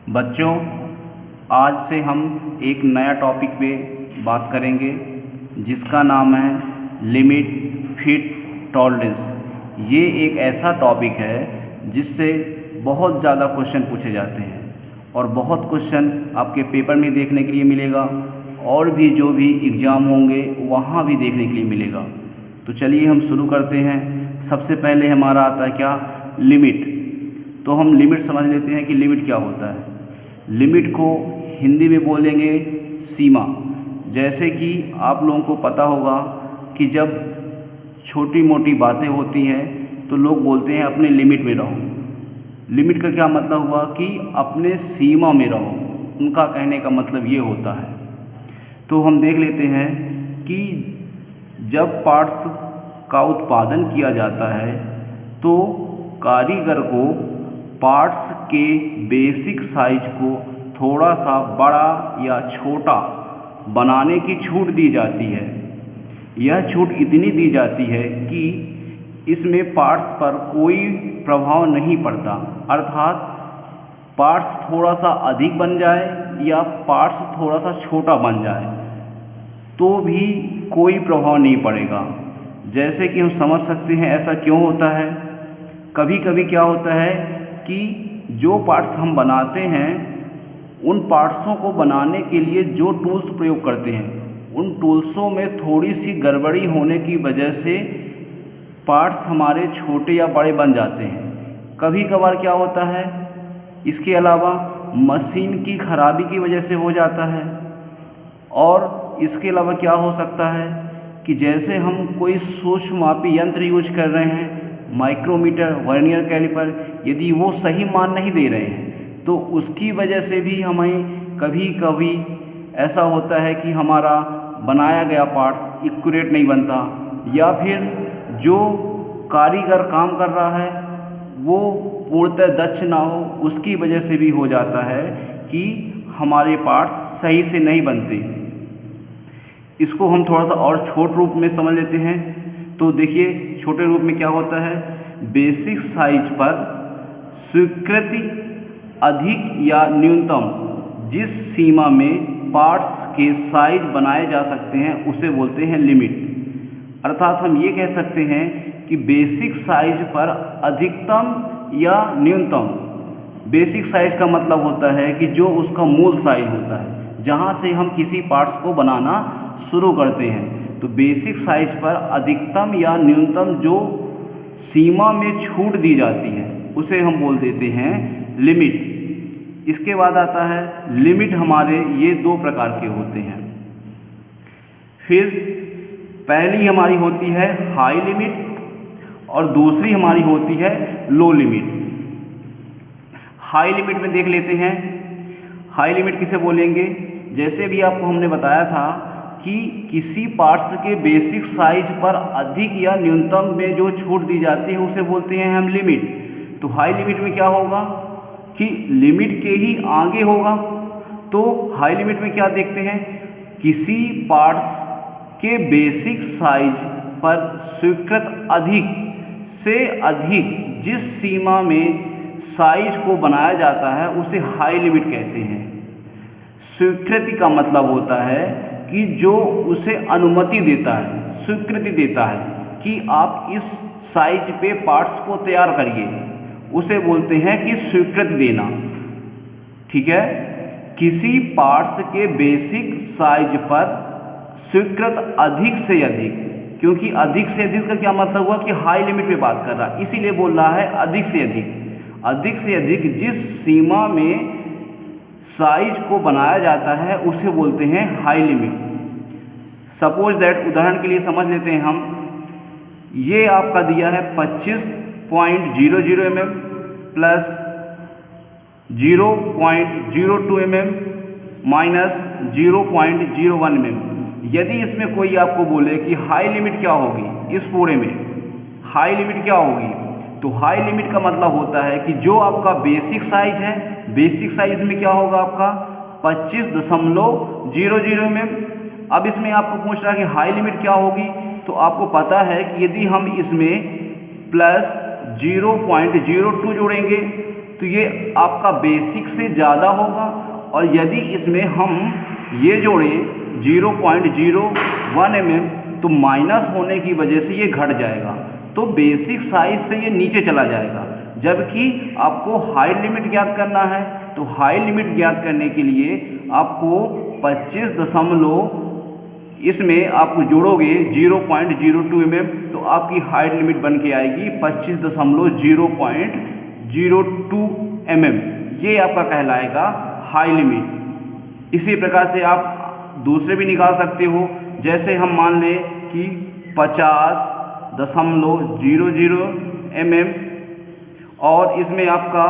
बच्चों, आज से हम एक नया टॉपिक पे बात करेंगे जिसका नाम है लिमिट फिट टॉलरेंस। ये एक ऐसा टॉपिक है जिससे बहुत ज़्यादा क्वेश्चन पूछे जाते हैं और बहुत क्वेश्चन आपके पेपर में देखने के लिए मिलेगा और भी जो भी एग्ज़ाम होंगे वहाँ भी देखने के लिए मिलेगा। तो चलिए हम शुरू करते हैं। सबसे पहले हमारा आता है क्या, लिमिट। तो हम लिमिट समझ लेते हैं कि लिमिट क्या होता है। लिमिट को हिंदी में बोलेंगे सीमा। जैसे कि आप लोगों को पता होगा कि जब छोटी मोटी बातें होती हैं तो लोग बोलते हैं अपने लिमिट में रहो। लिमिट का क्या मतलब हुआ कि अपने सीमा में रहो। उनका कहने का मतलब ये होता है। तो हम देख लेते हैं कि जब पार्ट्स का उत्पादन किया जाता है तो कारीगर को पार्ट्स के बेसिक साइज को थोड़ा सा बड़ा या छोटा बनाने की छूट दी जाती है। यह छूट इतनी दी जाती है कि इसमें पार्ट्स पर कोई प्रभाव नहीं पड़ता, अर्थात पार्ट्स थोड़ा सा अधिक बन जाए या पार्ट्स थोड़ा सा छोटा बन जाए तो भी कोई प्रभाव नहीं पड़ेगा। जैसे कि हम समझ सकते हैं ऐसा क्यों होता है। कभी कभी क्या होता है कि जो पार्ट्स हम बनाते हैं उन पार्ट्सों को बनाने के लिए जो टूल्स प्रयोग करते हैं उन टूल्सों में थोड़ी सी गड़बड़ी होने की वजह से पार्ट्स हमारे छोटे या बड़े बन जाते हैं। कभी कभार क्या होता है, इसके अलावा मशीन की खराबी की वजह से हो जाता है। और इसके अलावा क्या हो सकता है कि जैसे हम कोई सूक्ष्ममापी यंत्र यूज कर रहे हैं, माइक्रोमीटर, वर्नियर कैलिपर, यदि वो सही मान नहीं दे रहे हैं तो उसकी वजह से भी हमें कभी कभी ऐसा होता है कि हमारा बनाया गया पार्ट्स एक्यूरेट नहीं बनता, या फिर जो कारीगर काम कर रहा है वो पूर्णतः दक्ष ना हो, उसकी वजह से भी हो जाता है कि हमारे पार्ट्स सही से नहीं बनते। इसको हम थोड़ा सा और छोटे रूप में समझ लेते हैं। तो देखिए छोटे रूप में क्या होता है, बेसिक साइज पर स्वीकृति अधिक या न्यूनतम जिस सीमा में पार्ट्स के साइज बनाए जा सकते हैं उसे बोलते हैं लिमिट। अर्थात हम ये कह सकते हैं कि बेसिक साइज पर अधिकतम या न्यूनतम। बेसिक साइज का मतलब होता है कि जो उसका मूल साइज होता है, जहाँ से हम किसी पार्ट्स को बनाना शुरू करते हैं। तो बेसिक साइज पर अधिकतम या न्यूनतम जो सीमा में छूट दी जाती है उसे हम बोल देते हैं लिमिट। इसके बाद आता है लिमिट। हमारे ये दो प्रकार के होते हैं। फिर पहली हमारी होती है हाई लिमिट और दूसरी हमारी होती है लो लिमिट। हाई लिमिट में देख लेते हैं। हाई लिमिट किसे बोलेंगे, जैसे भी आपको हमने बताया था कि किसी पार्ट्स के बेसिक साइज पर अधिक या न्यूनतम में जो छूट दी जाती है उसे बोलते हैं हम लिमिट। तो हाई लिमिट में क्या होगा कि लिमिट के ही आगे होगा। तो हाई लिमिट में क्या देखते हैं, किसी पार्ट्स के बेसिक साइज पर स्वीकृत अधिक से अधिक जिस सीमा में साइज को बनाया जाता है उसे हाई लिमिट कहते हैं। स्वीकृति का मतलब होता है कि जो उसे अनुमति देता है, स्वीकृति देता है कि आप इस साइज पे पार्ट्स को तैयार करिए, उसे बोलते हैं कि स्वीकृति देना। ठीक है। किसी पार्ट्स के बेसिक साइज पर स्वीकृत अधिक से अधिक, क्योंकि अधिक से अधिक का क्या मतलब हुआ कि हाई लिमिट पे बात कर रहा है, इसीलिए बोल रहा है अधिक से अधिक। अधिक से अधिक जिस सीमा में साइज को बनाया जाता है उसे बोलते हैं हाई लिमिट। सपोज दैट, उदाहरण के लिए समझ लेते हैं हम, ये आपका दिया है 25.00 mm plus 0.02 mm minus 0.01 mm। यदि इसमें कोई आपको बोले कि हाई लिमिट क्या होगी, इस पूरे में हाई लिमिट क्या होगी, तो हाई लिमिट का मतलब होता है कि जो आपका बेसिक साइज है, बेसिक साइज में क्या होगा आपका 25.00 mm। अब इसमें आपको पूछ रहा है कि हाई लिमिट क्या होगी, तो आपको पता है कि यदि हम इसमें प्लस 0.02 जोड़ेंगे तो ये आपका बेसिक से ज़्यादा होगा, और यदि इसमें हम ये जोड़ें 0.01 mm तो माइनस होने की वजह से ये घट जाएगा, तो बेसिक साइज से ये नीचे चला जाएगा। जबकि आपको हाई लिमिट ज्ञात करना है, तो हाई लिमिट ज्ञात करने के लिए आपको 25 इसमें आप जोड़ोगे 0.02 mm तो आपकी हाइट लिमिट बन के आएगी 25.0.02 mm। ये आपका कहलाएगा हाई लिमिट। इसी प्रकार से आप दूसरे भी निकाल सकते हो, जैसे हम मान लें कि 50.00 mm और इसमें आपका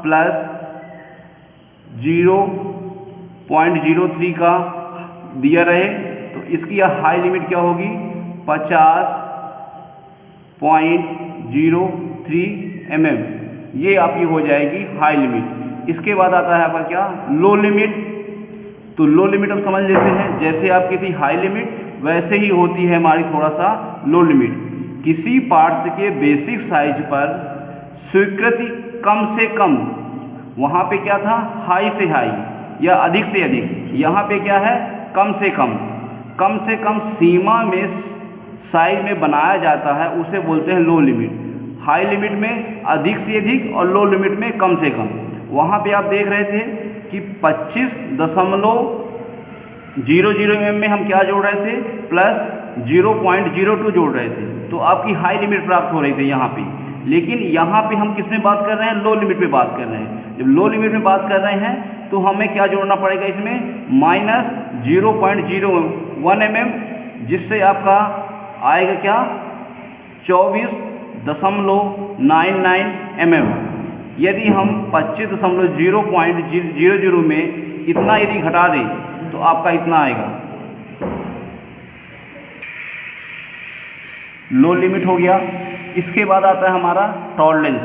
प्लस 0.03 का दिया रहे, तो इसकी हाई लिमिट क्या होगी 50.03 mm। ये आपकी हो जाएगी हाई लिमिट। इसके बाद आता है आपका क्या लो लिमिट। तो लो लिमिट हम समझ लेते हैं, जैसे आपकी थी हाई लिमिट वैसे ही होती है हमारी थोड़ा सा लो लिमिट। किसी पार्ट्स के बेसिक साइज पर स्वीकृति कम से कम, वहाँ पे क्या था हाई से हाई या अधिक से अधिक, यहाँ पे क्या है कम से कम सीमा में साइज में बनाया जाता है, उसे बोलते हैं लो लिमिट। हाई लिमिट में अधिक से अधिक और लो लिमिट में कम से कम। वहाँ पे आप देख रहे थे कि 25.00 mm में हम क्या जोड़ रहे थे प्लस 0.02 जोड़ रहे थे, तो आपकी हाई लिमिट प्राप्त हो रही थी यहाँ पे। लेकिन यहाँ पे हम किस में बात कर रहे हैं, लो लिमिट में बात कर रहे हैं। जब लो लिमिट में बात कर रहे हैं तो हमें क्या जोड़ना पड़ेगा इसमें -0.01 mm, जिससे आपका आएगा क्या 24.99 mm। यदि हम 25.0.00 में इतना यदि घटा दें तो आपका इतना आएगा। लो लिमिट हो गया। इसके बाद आता है हमारा टॉलरेंस।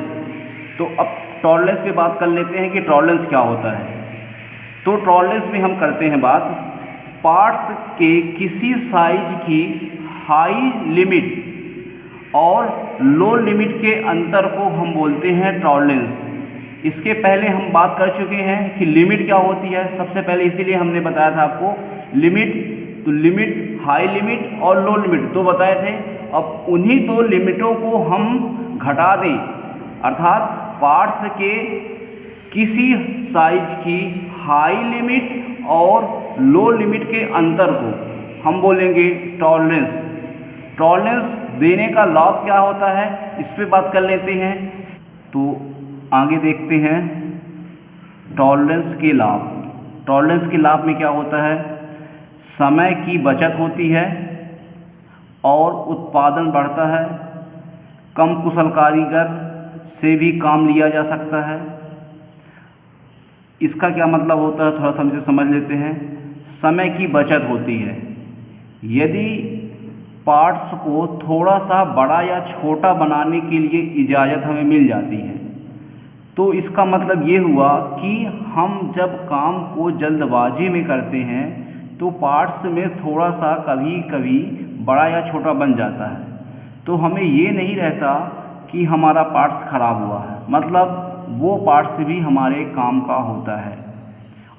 तो अब टॉलरेंस पे बात कर लेते हैं कि टॉलरेंस क्या होता है। तो टॉलरेंस में हम करते हैं बात पार्ट्स के किसी साइज की हाई लिमिट और लो लिमिट के अंतर को हम बोलते हैं टॉलरेंस। इसके पहले हम बात कर चुके हैं कि लिमिट क्या होती है सबसे पहले, इसीलिए हमने बताया था आपको लिमिट। तो लिमिट, हाई लिमिट और लो लिमिट दो बताए थे। अब उन्हीं दो लिमिटों को हम घटा दें, अर्थात पार्ट्स के किसी साइज की हाई लिमिट और लो लिमिट के अंतर को हम बोलेंगे टॉलरेंस। टॉलरेंस देने का लाभ क्या होता है इस पे बात कर लेते हैं। तो आगे देखते हैं टॉलरेंस के लाभ। टॉलरेंस के लाभ में क्या होता है, समय की बचत होती है और उत्पादन बढ़ता है। कम कुशल कारीगर से भी काम लिया जा सकता है। इसका क्या मतलब होता है थोड़ा सा हमसे समझ लेते हैं। समय की बचत होती है। यदि पार्ट्स को थोड़ा सा बड़ा या छोटा बनाने के लिए इजाज़त हमें मिल जाती है, तो इसका मतलब ये हुआ कि हम जब काम को जल्दबाजी में करते हैं तो पार्ट्स में थोड़ा सा कभी कभी बड़ा या छोटा बन जाता है, तो हमें ये नहीं रहता कि हमारा पार्ट्स ख़राब हुआ है, मतलब वो पार्ट्स भी हमारे काम का होता है।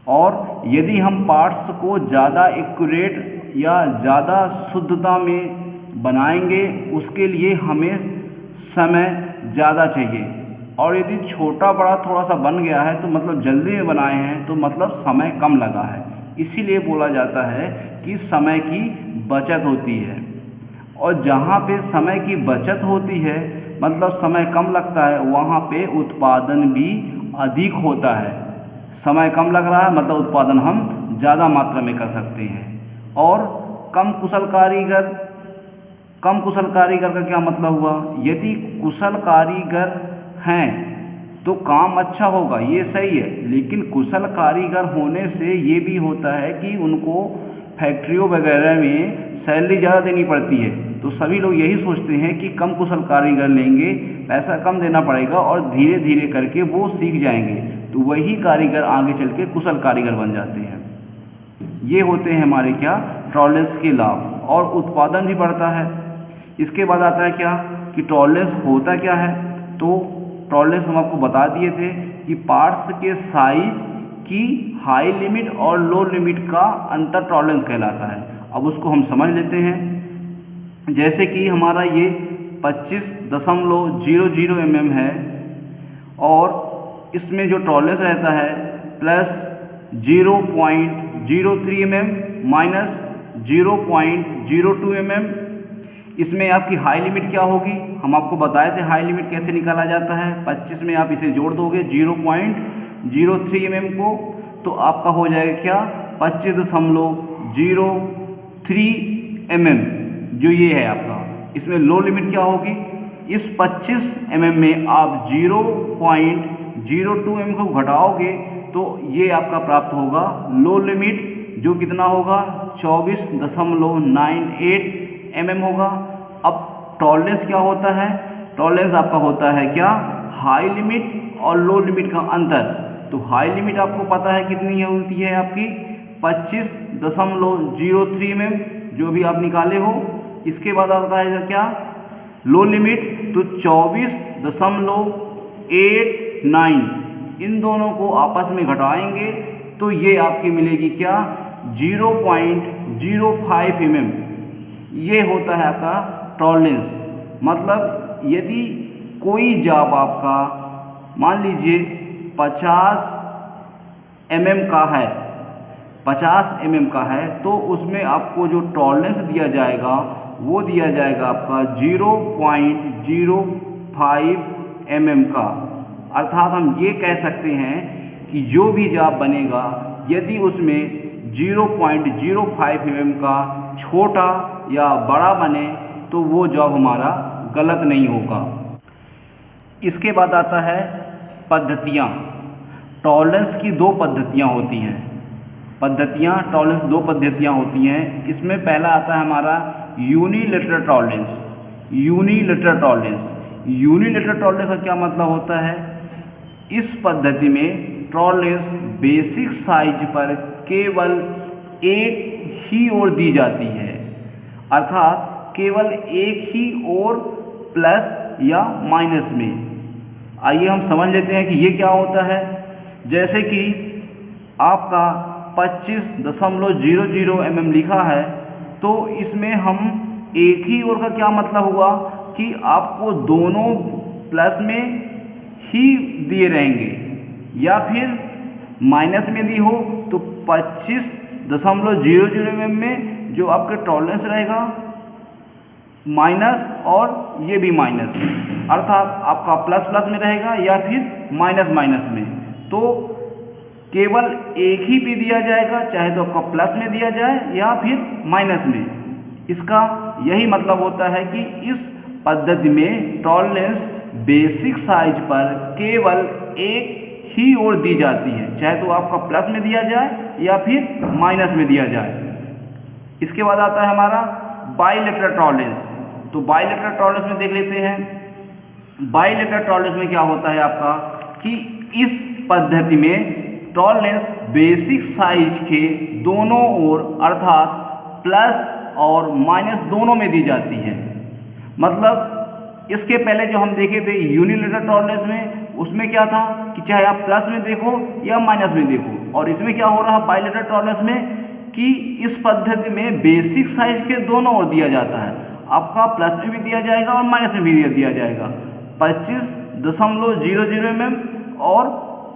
और यदि हम पार्ट्स को ज़्यादा एक्यूरेट या ज़्यादा शुद्धता में बनाएंगे उसके लिए हमें समय ज़्यादा चाहिए। और यदि छोटा बड़ा थोड़ा सा बन गया है तो मतलब जल्दी में बनाए हैं तो मतलब समय कम लगा है। इसीलिए बोला जाता है कि समय की बचत होती है। और जहाँ पे समय की बचत होती है मतलब समय कम लगता है, वहाँ पे उत्पादन भी अधिक होता है। समय कम लग रहा है मतलब उत्पादन हम ज़्यादा मात्रा में कर सकते हैं। और कम कुशल कारीगर का क्या मतलब हुआ, यदि कुशल कारीगर हैं तो काम अच्छा होगा, ये सही है। लेकिन कुशल कारीगर होने से ये भी होता है कि उनको फैक्ट्रियों वगैरह में सैलरी ज़्यादा देनी पड़ती है। तो सभी लोग यही सोचते हैं कि कम कुशल कारीगर लेंगे, पैसा कम देना पड़ेगा और धीरे धीरे करके वो सीख जाएंगे, तो वही कारीगर आगे चल के कुशल कारीगर बन जाते हैं। ये होते हैं हमारे क्या टॉलरेंस के लाभ। और उत्पादन भी बढ़ता है। इसके बाद आता है क्या कि टॉलरेंस होता क्या है। तो टॉलरेंस हम आपको बता दिए थे कि पार्ट्स के साइज की हाई लिमिट और लो लिमिट का अंतर टॉलरेंस कहलाता है। अब उसको हम समझ लेते हैं। जैसे कि हमारा ये 25.00 mm है और इसमें जो टॉलरेंस रहता है प्लस 0.03 mm माइनस 0.02 mm। इसमें आपकी हाई लिमिट क्या होगी, हम आपको बताए थे हाई लिमिट कैसे निकाला जाता है। 25 में आप इसे जोड़ दोगे 0.03 mm को, तो आपका हो जाएगा क्या 25.03 mm, जो ये है आपका। इसमें लो लिमिट क्या होगी, इस 25 mm में आप 0.02 mm को घटाओगे तो ये आपका प्राप्त होगा लो लिमिट, जो कितना होगा 24.98 mm होगा। अब टॉलरेंस क्या होता है, टॉलरेंस आपका होता है क्या हाई लिमिट और लो लिमिट का अंतर। तो हाई लिमिट आपको पता है कितनी होती है आपकी 25.03 mm, जो भी आप निकाले हो। इसके बाद आता है क्या लो लिमिट, तो 24.89। इन दोनों को आपस में घटाएंगे तो ये आपकी मिलेगी क्या 0.05 mm। ये होता है आपका टॉलरेंस। मतलब यदि कोई जॉब आपका मान लीजिए 50 mm का है, 50 mm का है, तो उसमें आपको जो टॉलरेंस दिया जाएगा वो दिया जाएगा आपका 0.05 mm का। अर्थात हम ये कह सकते हैं कि जो भी जॉब बनेगा यदि उसमें 0.05 mm का छोटा या बड़ा बने तो वो जॉब हमारा गलत नहीं होगा। इसके बाद आता है पद्धतियाँ। टॉलरेंस की दो पद्धतियाँ होती हैं। टॉलरेंस की दो पद्धतियाँ होती हैं। इसमें पहला आता है हमारा यूनिलैटरल टॉलरेंस। यूनिलैटरल टॉलरेंस का क्या मतलब होता है, इस पद्धति में टॉलरेंस बेसिक साइज पर केवल एक ही ओर दी जाती है, अर्थात केवल एक ही ओर प्लस या माइनस में। आइए हम समझ लेते हैं कि ये क्या होता है। जैसे कि आपका 25.00 mm लिखा है, तो इसमें हम एक ही ओर का क्या मतलब हुआ कि आपको दोनों प्लस में ही दिए रहेंगे, या फिर माइनस में दी हो तो 25.00 mm में जो आपके टॉलरेंस रहेगा माइनस और ये भी माइनस, अर्थात आपका प्लस प्लस में रहेगा या फिर माइनस माइनस में। तो केवल एक ही पे दिया जाएगा, चाहे तो आपका प्लस में दिया जाए या फिर माइनस में। इसका यही मतलब होता है कि इस पद्धति में टॉलरेंस बेसिक साइज पर केवल एक ही ओर दी जाती है, चाहे तो आपका प्लस में दिया जाए या फिर माइनस में दिया जाए। इसके बाद आता है हमारा बाइलेटरल टॉलरेंस। तो बाइलेटरल टॉलरेंस में देख लेते हैं। बाइलेटरल टॉलरेंस में क्या होता है आपका कि इस पद्धति में टॉलरेंस बेसिक साइज के दोनों ओर अर्थात प्लस और माइनस दोनों में दी जाती है। मतलब इसके पहले जो हम देखे थे यूनिलैटरल टॉलरेंस में, उसमें क्या था कि चाहे आप प्लस में देखो या माइनस में देखो, और इसमें क्या हो रहा है बाइलेटरल टॉलरेंस में कि इस पद्धति में बेसिक साइज के दोनों ओर दिया जाता है। आपका प्लस में भी दिया जाएगा और माइनस में भी दिया जाएगा। 25.00 mm और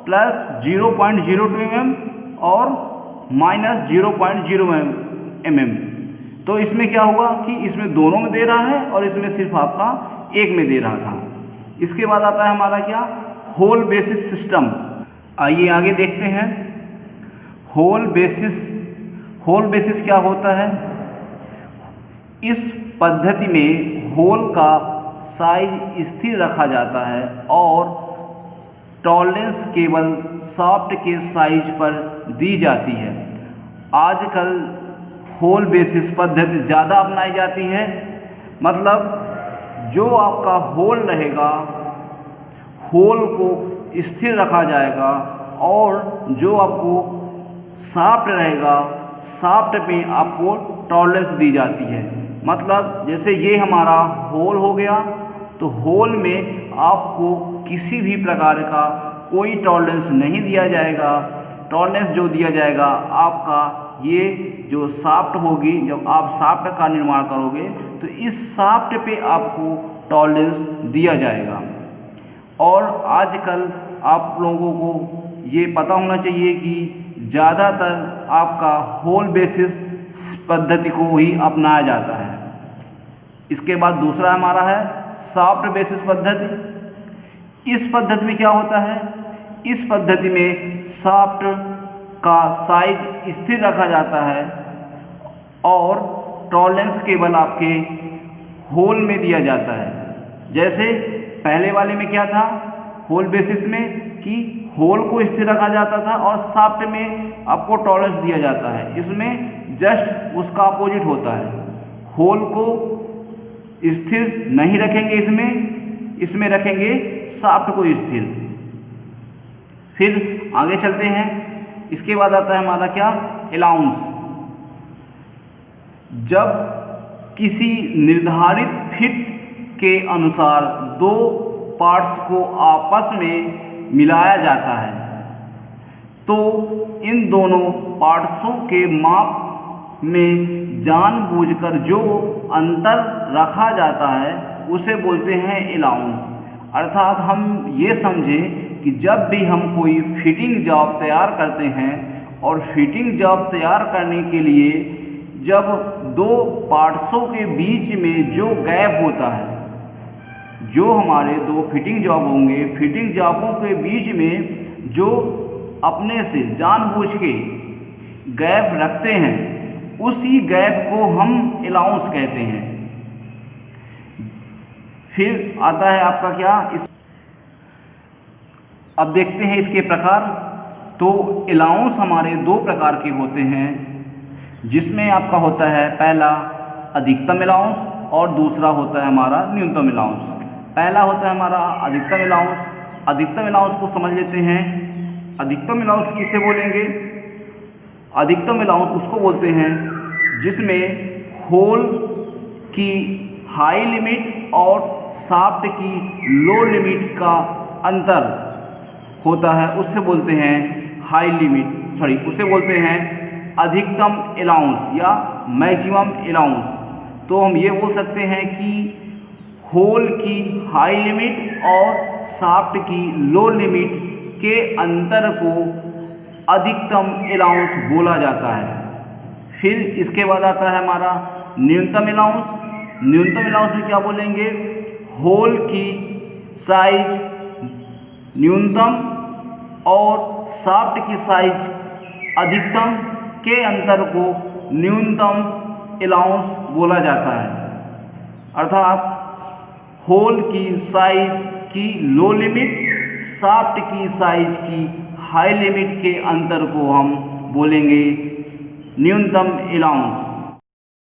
प्लस 0.02 mm और माइनस 0.0 mm। तो इसमें क्या हुआ कि इसमें दोनों में दे रहा है और इसमें सिर्फ आपका एक में दे रहा था। इसके बाद आता है हमारा क्या होल बेसिस सिस्टम। आइए आगे देखते हैं। होल बेसिस क्या होता है। इस पद्धति में होल का साइज स्थिर रखा जाता है और टॉलरेंस केवल शाफ्ट के साइज पर दी जाती है। आजकल होल बेसिस पद्धति ज़्यादा अपनाई जाती है। मतलब जो आपका होल रहेगा, होल को स्थिर रखा जाएगा और जो आपको शाफ्ट रहेगा, शाफ्ट में आपको टॉलरेंस दी जाती है। मतलब जैसे ये हमारा होल हो गया, तो होल में आपको किसी भी प्रकार का कोई टॉलरेंस नहीं दिया जाएगा। टॉलरेंस जो दिया जाएगा आपका ये जो शाफ्ट होगी, जब आप शाफ्ट का निर्माण करोगे तो इस शाफ्ट पे आपको टॉलरेंस दिया जाएगा। और आजकल आप लोगों को ये पता होना चाहिए कि ज़्यादातर आपका होल बेसिस पद्धति को ही अपनाया जाता है। इसके बाद दूसरा हमारा है शाफ्ट बेसिस पद्धति। इस पद्धति में क्या होता है, इस पद्धति में शाफ्ट का साइज स्थिर रखा जाता है और टॉलरेंस केवल आपके होल में दिया जाता है। जैसे पहले वाले में क्या था, होल बेसिस में कि होल को स्थिर रखा जाता था और शाफ्ट में आपको टॉलरेंस दिया जाता है। इसमें जस्ट उसका अपोजिट होता है, होल को स्थिर नहीं रखेंगे, इसमें रखेंगे शाफ्ट को स्थिर। फिर आगे चलते हैं। इसके बाद आता है हमारा क्या, अलाउंस। जब किसी निर्धारित फिट के अनुसार दो पार्ट्स को आपस में मिलाया जाता है तो इन दोनों पार्ट्सों के माप में जानबूझकर जो अंतर रखा जाता है उसे बोलते हैं अलाउंस। अर्थात हम ये समझें कि जब भी हम कोई फिटिंग जॉब तैयार करते हैं और फिटिंग जॉब तैयार करने के लिए जब दो पार्ट्सों के बीच में जो गैप होता है, जो हमारे दो फिटिंग जॉब होंगे, फिटिंग जॉबों के बीच में जो अपने से जानबूझ के गैप रखते हैं, उसी गैप को हम अलाउंस कहते हैं। फिर आता है आपका क्या, अब देखते हैं इसके प्रकार। तो अलाउंस हमारे दो प्रकार के होते हैं, जिसमें आपका होता है पहला अधिकतम अलाउंस और दूसरा होता है हमारा न्यूनतम अलाउंस। पहला होता है हमारा अधिकतम अलाउंस। अधिकतम अलाउंस को समझ लेते हैं। अधिकतम अलाउंस किसे बोलेंगे, अधिकतम अलाउंस उसको बोलते हैं जिसमें होल की हाई लिमिट और शाफ्ट की लो लिमिट का अंतर होता है, उससे बोलते हैं हाई लिमिट, उसे बोलते हैं अधिकतम अलाउंस या मैक्सिमम अलाउंस। तो हम ये बोल सकते हैं कि होल की हाई लिमिट और शाफ्ट की लो लिमिट के अंतर को अधिकतम अलाउंस बोला जाता है। फिर इसके बाद आता है हमारा न्यूनतम अलाउंस। न्यूनतम अलाउंस में क्या बोलेंगे, होल की साइज न्यूनतम और शाफ्ट की साइज अधिकतम के अंतर को न्यूनतम अलाउंस बोला जाता है। अर्थात होल की साइज की लो लिमिट, शाफ्ट की साइज की हाई लिमिट के अंतर को हम बोलेंगे न्यूनतम अलाउंस।